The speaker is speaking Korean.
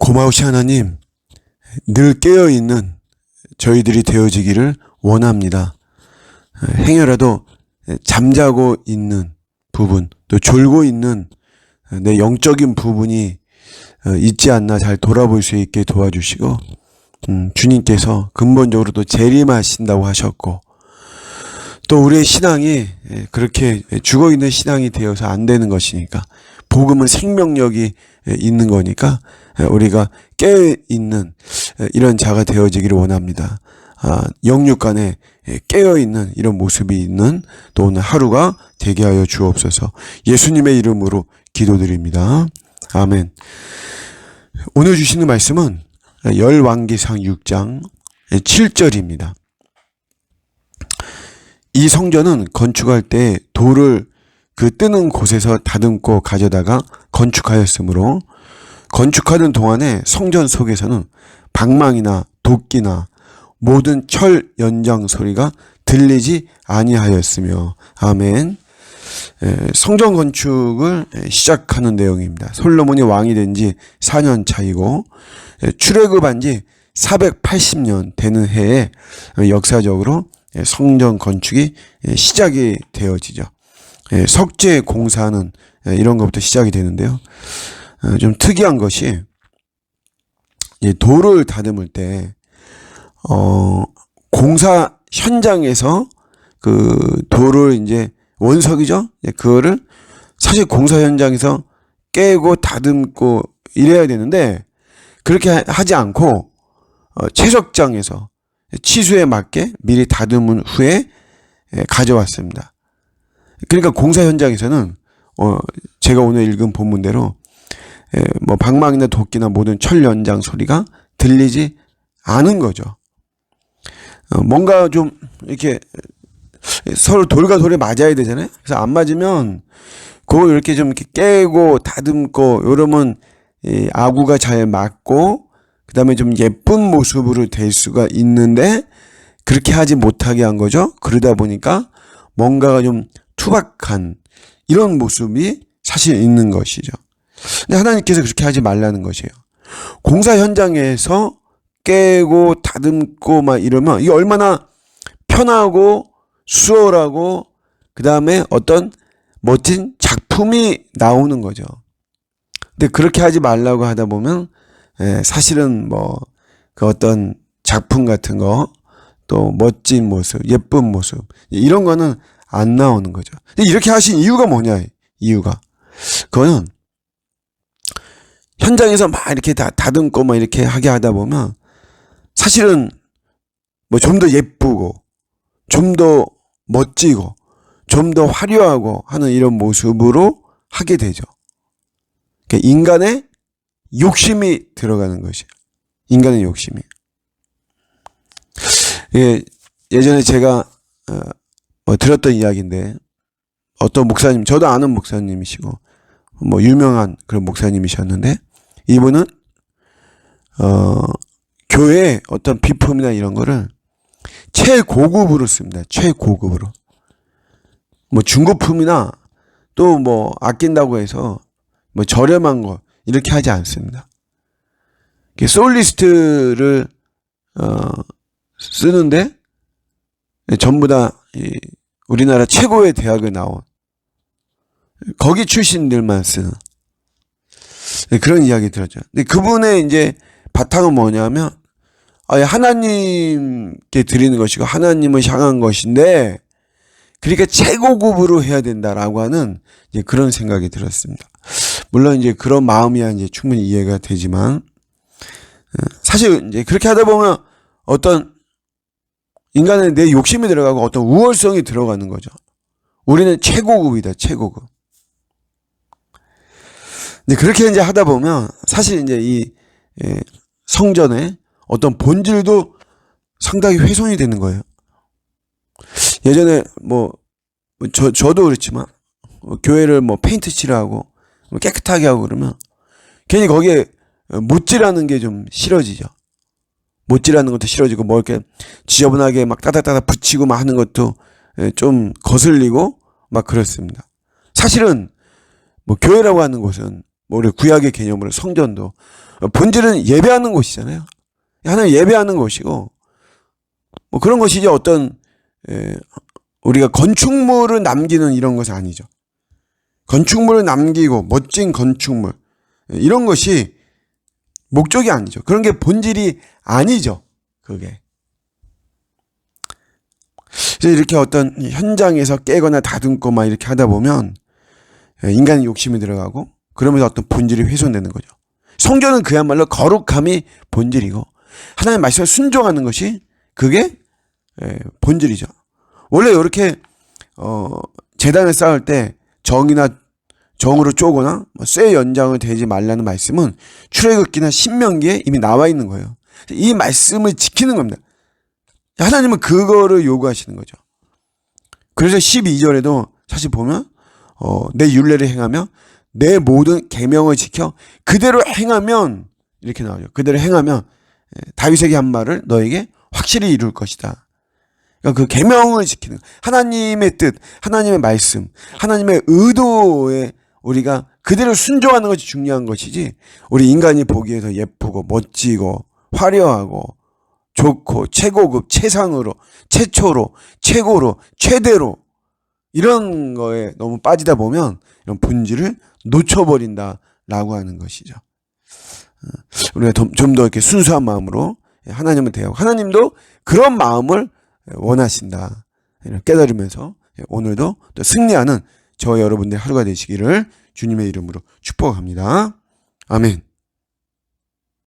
고마우신 하나님, 늘 깨어있는 저희들이 되어지기를 원합니다. 행여라도 잠자고 있는 부분, 또 졸고 있는 내 영적인 부분이 있지 않나 잘 돌아볼 수 있게 도와주시고, 주님께서 근본적으로 또 재림하신다고 하셨고, 또 우리의 신앙이 그렇게 죽어있는 신앙이 되어서 안 되는 것이니까, 복음은 생명력이 있는 거니까 우리가 깨어있는 이런 자가 되어지기를 원합니다. 영육간에 깨어있는 이런 모습이 있는 또 오늘 하루가 되게 하여 주옵소서. 예수님의 이름으로 기도드립니다. 아멘. 오늘 주시는 말씀은 열왕기상 6장 7절입니다. 이 성전은 건축할 때 돌을 그 뜨는 곳에서 다듬고 가져다가 건축하였으므로 건축하던 동안에 성전 속에서는 방망이나 도끼나 모든 철 연장 소리가 들리지 아니하였으며. 아멘. 성전 건축을 시작하는 내용입니다. 솔로몬이 왕이 된 지 4년 차이고 출애굽한 지 480년 되는 해에 역사적으로 성전 건축이 시작이 되어지죠. 석재 공사는 이런 것부터 시작이 되는데요. 좀 특이한 것이 돌을 다듬을 때 공사 현장에서 그 돌을 이제 원석이죠. 그거를 사실 공사 현장에서 깨고 다듬고 이래야 되는데 그렇게 하지 않고 채석장에서 치수에 맞게 미리 다듬은 후에 가져왔습니다. 그러니까 공사 현장에서는 제가 오늘 읽은 본문대로 뭐 방망이나 도끼나 모든 철 연장 소리가 들리지 않은 거죠. 뭔가 좀 이렇게 서로 돌과 돌이 맞아야 되잖아요. 그래서 안 맞으면 그거 이렇게 좀 이렇게 깨고 다듬고 이러면 아구가 잘 맞고 그다음에 좀 예쁜 모습으로 될 수가 있는데 그렇게 하지 못하게 한 거죠. 그러다 보니까 뭔가가 좀 투박한 이런 모습이 사실 있는 것이죠. 근데 하나님께서 그렇게 하지 말라는 것이에요. 공사 현장에서 깨고 다듬고 막 이러면 이게 얼마나 편하고 수월하고 그 다음에 어떤 멋진 작품이 나오는 거죠. 근데 그렇게 하지 말라고 하다 보면 사실은 뭐 그 어떤 작품 같은 거 또 멋진 모습, 예쁜 모습 이런 거는 안 나오는 거죠. 근데 이렇게 하신 이유가 뭐냐? 이유가 그거는 현장에서 막 이렇게 다듬고 막 이렇게 하게 하다 보면 사실은 뭐 좀 더 예쁘고 좀 더 멋지고 좀 더 화려하고 하는 이런 모습으로 하게 되죠. 그러니까 인간의 욕심이 들어가는 것이에요. 인간의 욕심이. 예전에 제가 들었던 이야기인데 어떤 목사님, 저도 아는 목사님이시고 뭐 유명한 그런 목사님이셨는데 이분은 교회의 어떤 비품이나 이런 거를 최고급으로 씁니다. 최고급으로. 뭐 중고품이나 또 뭐 아낀다고 해서 뭐 저렴한 거 이렇게 하지 않습니다. 솔리스트를 쓰는데 전부 다 우리나라 최고의 대학을 나온 거기 출신들만 쓰는 그런 이야기 들었죠. 근데 그분의 이제 바탕은 뭐냐면 하나님께 드리는 것이고 하나님을 향한 것인데 그러니까 최고급으로 해야 된다라고 하는 이제 그런 생각이 들었습니다. 물론 이제 그런 마음이야 이제 충분히 이해가 되지만 사실 이제 그렇게 하다 보면 어떤 인간의 내 욕심이 들어가고 어떤 우월성이 들어가는 거죠. 우리는 최고급이다, 최고급. 근데 그렇게 이제 하다 보면 사실 이제 이 성전의 어떤 본질도 상당히 훼손이 되는 거예요. 예전에 저도 그렇지만 교회를 뭐 페인트 칠하고 깨끗하게 하고 그러면 괜히 거기에 못질하는 게 좀 싫어지죠. 못질하는 것도 싫어지고 뭐 이렇게 지저분하게 막 따닥따닥 붙이고 막 하는 것도 좀 거슬리고 막 그렇습니다. 사실은 뭐 교회라고 하는 곳은 뭐 우리 구약의 개념으로 성전도 본질은 예배하는 곳이잖아요. 하나님 예배하는 곳이고, 뭐 그런 것이 이제 어떤 우리가 건축물을 남기는 이런 것이 아니죠. 건축물을 남기고 멋진 건축물 이런 것이 목적이 아니죠. 그런 게 본질이 아니죠. 그게. 그래서 이렇게 어떤 현장에서 깨거나 다듬고 막 이렇게 하다 보면 인간의 욕심이 들어가고 그러면서 어떤 본질이 훼손되는 거죠. 성경은 그야말로 거룩함이 본질이고 하나님의 말씀에 순종하는 것이 그게 본질이죠. 원래 이렇게 제단을 쌓을 때 정으로 쪼거나 쇠 연장을 대지 말라는 말씀은 출애굽기나 신명기에 이미 나와 있는 거예요. 이 말씀을 지키는 겁니다. 하나님은 그거를 요구하시는 거죠. 그래서 12절에도 사실 보면 내 율례를 행하며 내 모든 계명을 지켜 그대로 행하면 이렇게 나와요. 그대로 행하면 다윗에게 한 말을 너에게 확실히 이룰 것이다. 그러니까 그 계명을 지키는 하나님의 뜻, 하나님의 말씀, 하나님의 의도에 우리가 그대로 순종하는 것이 중요한 것이지 우리 인간이 보기에서 예쁘고 멋지고 화려하고 좋고 최고급 최상으로 최초로 최고로 최대로 이런 거에 너무 빠지다 보면 이런 본질을 놓쳐버린다라고 하는 것이죠. 우리가 좀 더 이렇게 순수한 마음으로 하나님을 대하고 하나님도 그런 마음을 원하신다. 깨달으면서 오늘도 또 승리하는 저와 여러분들 하루가 되시기를 주님의 이름으로 축복합니다. 아멘.